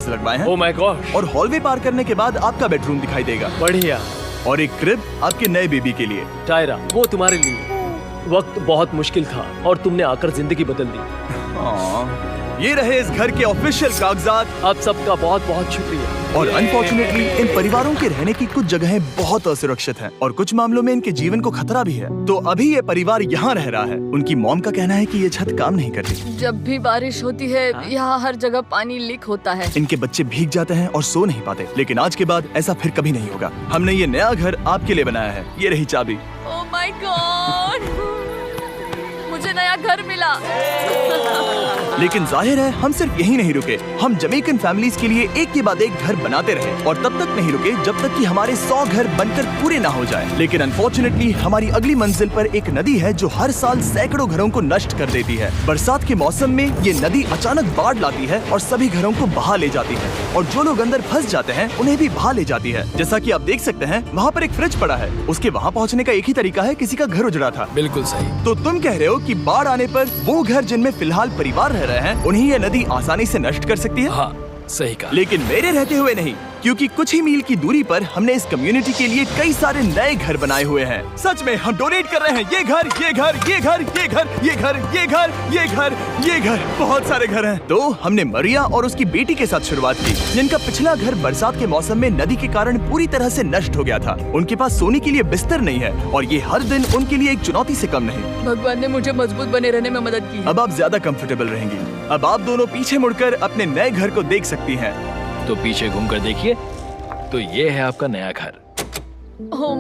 Lights लगवाए हैं। Oh my God. और हॉलवे पार करने के बाद आपका बेडरूम दिखाई देगा। बढ़िया। और एक क्रिब आपके नए बेबी के लिए। टायरा, वो तुम्हारे लिए। वक्त बहुत मुश्किल था और तुमने आकर जिंदगी बदल दी। ये रहे इस घर के ऑफिशियल कागजात। आप सबका बहुत बहुत शुक्रिया। और अनफॉर्चुनेटली इन परिवारों के रहने की कुछ जगहें बहुत असुरक्षित हैं और कुछ मामलों में इनके जीवन को खतरा भी है। तो अभी ये परिवार यहाँ रह रहा है। उनकी मॉम का कहना है कि ये छत काम नहीं करती। जब भी बारिश होती है यहाँ हर जगह पानी लीक होता है। इनके बच्चे भीग जाते हैं और सो नहीं पाते। लेकिन आज के बाद ऐसा फिर कभी नहीं होगा। हमने ये नया घर आपके लिए बनाया है। ये रही चाबी। ओह माय गॉड, मुझे नया घर मिला। लेकिन जाहिर है हम सिर्फ यही नहीं रुके। हम जमैकन फैमिलीज के लिए एक के बाद एक घर बनाते रहे और तब तक नहीं रुके जब तक कि हमारे 100 घर बनकर पूरे ना हो जाए। लेकिन अनफॉर्चुनेटली हमारी अगली मंजिल पर एक नदी है जो हर साल सैकड़ों घरों को नष्ट कर देती है। बरसात के मौसम में ये नदी अचानक बाढ़ लाती है और सभी घरों को बहा ले जाती है और जो लोग अंदर फंस जाते हैं उन्हें भी बहा ले जाती है। जैसा कि आप देख सकते हैं वहाँ पर एक फ्रिज पड़ा है। उसके वहाँ पहुँचने का एक ही तरीका है, किसी का घर उजड़ा था। बिल्कुल सही। तो तुम कह रहे हो कि बाढ़ आने पर वो घर जिनमें फिलहाल परिवार रह रहे हैं उन्हें ये नदी आसानी से नष्ट कर सकती है? हाँ, सही कहा। लेकिन मेरे रहते हुए नहीं, क्योंकि कुछ ही मील की दूरी पर हमने इस कम्युनिटी के लिए कई सारे नए घर बनाए हुए हैं। सच में हम डोनेट कर रहे हैं। ये घर, ये घर, ये घर, ये घर, ये घर, ये घर, ये घर, ये घर, बहुत सारे घर हैं। तो हमने मरिया और उसकी बेटी के साथ शुरुआत की, जिनका पिछला घर बरसात के मौसम में नदी के कारण पूरी तरह से नष्ट हो गया था। उनके पास सोने के लिए बिस्तर नहीं है और ये हर दिन उनके लिए एक चुनौती से कम नहीं। भगवान ने मुझे मजबूत बने रहने में मदद की है। अब आप ज्यादा कंफर्टेबल रहेंगी। अब आप दोनों पीछे मुड़कर अपने नए घर को देख सकती हैं। तो पीछे घूमकर देखिए, तो ये है आपका नया घर। ओह